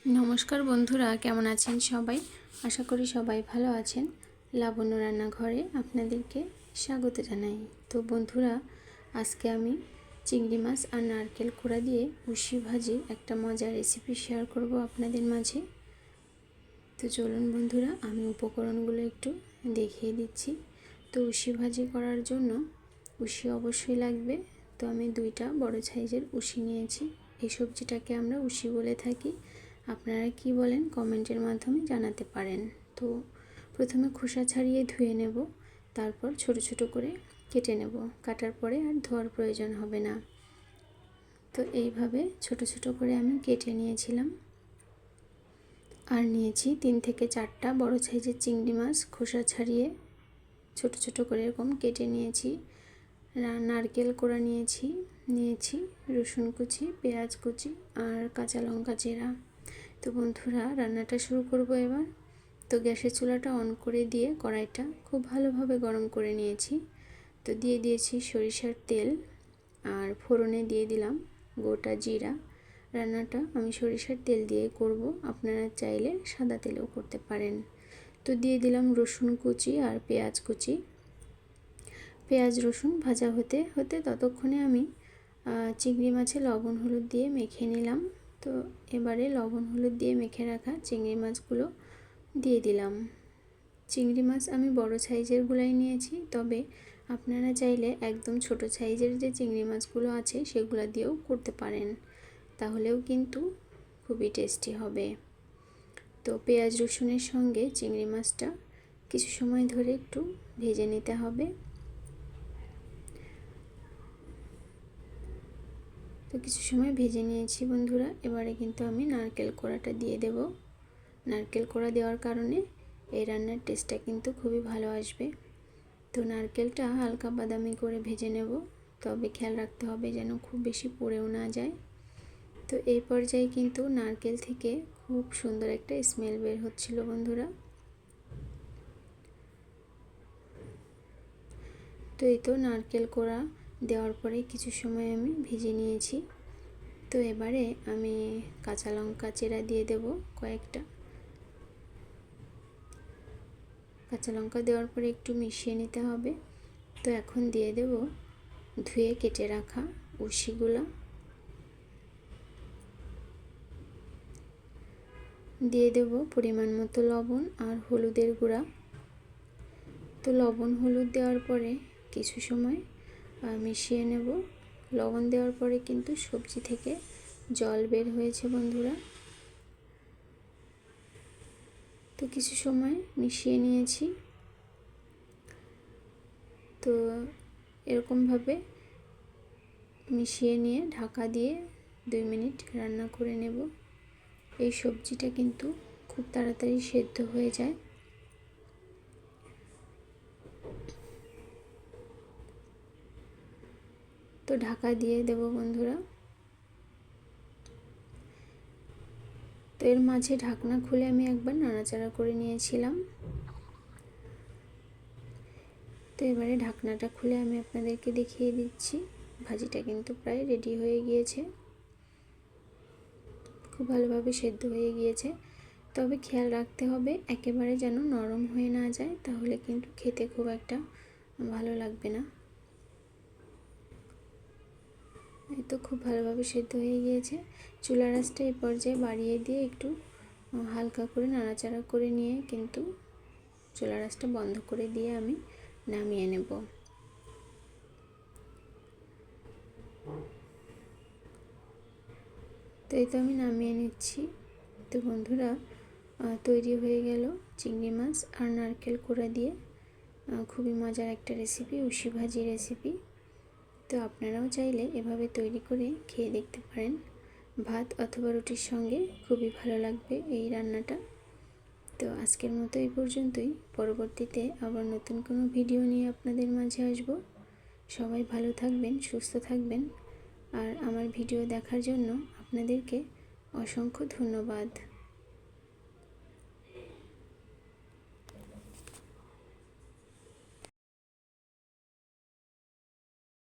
নমস্কার বন্ধুরা, কেমন আছেন সবাই? আশা করি সবাই ভালো আছেন। লাবণ্য রান্নাঘরে আপনাদেরকে স্বাগত জানাই। তো বন্ধুরা, আজকে আমি চিংড়ি মাছ আর নারকেল কোড়া দিয়ে উশি ভাজির একটা মজার রেসিপি শেয়ার করব আপনাদের মাঝে। তো চলুন বন্ধুরা, আমি উপকরণগুলো একটু দেখিয়ে দিচ্ছি। তো উশি ভাজি করার জন্য উশি অবশ্যই লাগবে। তো আমি 2টা বড় সাইজের উশি নিয়েছি। এই সবজিটাকে আমরা উশি বলে থাকি। আপনারা কি বলেন কমেন্টের মাধ্যমে জানাতে পারেন। তো প্রথমে খোসা ছাড়িয়ে ধুয়ে নেব, তারপর ছোট ছোট করে কেটে নেব। কাটার পরে আর ধোয়ার প্রয়োজন হবে না। তো এইভাবে ছোট ছোট করে আমি কেটে নিয়েছিলাম। আর নিয়েছি 3 থেকে 4টা বড় সাইজের চিংড়ি মাছ, খোসা ছাড়িয়ে ছোট ছোট করে এরকম কেটে নিয়েছি। নারকেল কোড়া নিয়েছি রসুন কুচি, পেঁয়াজ কুচি আর কাঁচা লঙ্কা চেরা। তো বন্ধুরা, রান্নাটা শুরু করব এবার। তো গ্যাসের চুলাটা অন করে দিয়ে কড়াইটা খুব ভালোভাবে গরম করে নিয়েছি। তো দিয়ে দিয়েছি সরিষার তেল, আর ফোড়নে দিয়ে দিলাম গোটা জিরা। রান্নাটা আমি সরিষার তেল দিয়ে করব, আপনারা চাইলে সাদা তেলেও করতে পারেন। তো দিয়ে দিলাম রসুন কুচি আর পেঁয়াজ কুচি। পেঁয়াজ রসুন ভাজা হতে হতে ততক্ষণে আমি চিংড়ি মাছে লবণ হলুদ দিয়ে মেখে নিলাম। তো এবারে লবণ হলুদ দিয়ে মেখে রাখা চিংড়ি মাছগুলো দিয়ে দিলাম। চিংড়ি মাছ আমি বড় সাইজেরগুলাই নিয়েছি, তবে আপনারা চাইলে একদম ছোট সাইজের যে চিংড়ি মাছগুলো আছে সেগুলো দিয়েও করতে পারেন, তাহলেও কিন্তু খুবই টেস্টি হবে। তো পেঁয়াজ রসুনের সঙ্গে চিংড়ি মাছটা কিছু সময় ধরে একটু ভেজে নিতে হবে। তো কিছু সময় ভেজে নিয়েছি বন্ধুরা। এবারে কিন্তু আমি নারকেল কোড়াটা দিয়ে দেব। নারকেল কোড়া দেওয়ার কারণে এই রান্নার টেস্টটা কিন্তু খুবই ভালো আসবে। তো নারকেলটা হালকা বাদামি করে ভেজে নেব, তবে খেয়াল রাখতে হবে যেন খুব বেশি পুড়েও না যায়। তো এই পর্যায়ে কিন্তু নারকেল থেকে খুব সুন্দর একটা স্মেল বের হচ্ছিল বন্ধুরা। তো এই তো নারকেল কোড়া দেওয়ার পরে কিছু সময় আমি ভেজে নিয়েছি। তো এবারে আমি কাঁচা লঙ্কা চেরা দিয়ে দেব কয়েকটা। কাঁচা লঙ্কা দেওয়ার পরে একটু মিশিয়ে নিতে হবে। তো এখন দিয়ে দেব ধুয়ে কেটে রাখা উশিগুলো। দিয়ে দেব পরিমাণ মতো লবণ আর হলুদের গুঁড়া। তো লবণ হলুদ দেওয়ার পরে কিছু সময় মিশিয়ে নেব। লবণ দেওয়ার পরে কিন্তু সবজি থেকে জল বের হয়েছে বন্ধুরা। তো কিছু সময় মিশিয়ে নিয়েছি। তো এরকমভাবে মিশিয়ে নিয়ে ঢাকা দিয়ে 2 মিনিট রান্না করে নেব। এই সবজিটা কিন্তু খুব তাড়াতাড়ি সেদ্ধ হয়ে যায়। তো ঢাকা দিয়ে দেব বন্ধুরা। তো এর মাঝে ঢাকনা খুলে আমি একবার নাড়াচাড়া করে নিয়েছিলাম। তো এবারে ঢাকনাটা খুলে আমি আপনাদেরকে দেখিয়ে দিচ্ছি। ভাজিটা কিন্তু প্রায় রেডি হয়ে গিয়েছে, খুব ভালোভাবে সেদ্ধ হয়ে গিয়েছে। তবে খেয়াল রাখতে হবে একেবারে যেন নরম হয়ে না যায়, তাহলে কিন্তু খেতে খুব একটা ভালো লাগবে না। এই তো খুব ভালোভাবে সেদ্ধ হয়ে গিয়েছে। চুলার আঁচটা এই পর্যায়ে বাড়িয়ে দিয়ে একটু হালকা করে নাড়াচাড়া করে নিয়ে কিন্তু চুলার আঁচটা বন্ধ করে দিয়ে আমি নামিয়ে নেব। তো এই তো আমি নামিয়ে নিচ্ছি। তো বন্ধুরা, তৈরি হয়ে গেল চিংড়ি মাছ আর নারকেল কোড়া দিয়ে খুবই মজার একটা রেসিপি, উশি ভাজি রেসিপি। তো আপনারাও চাইলে এভাবে তৈরি করে খেয়ে দেখতে পারেন। ভাত অথবা রুটির সঙ্গে খুবই ভালো লাগবে এই রান্নাটা। তো আজকের মতো এই পর্যন্তই। পরবর্তীতে আবার নতুন কোনো ভিডিও নিয়ে আপনাদের মাঝে আসব। সবাই ভালো থাকবেন, সুস্থ থাকবেন। আর আমার ভিডিও দেখার জন্য আপনাদেরকে অসংখ্য ধন্যবাদ।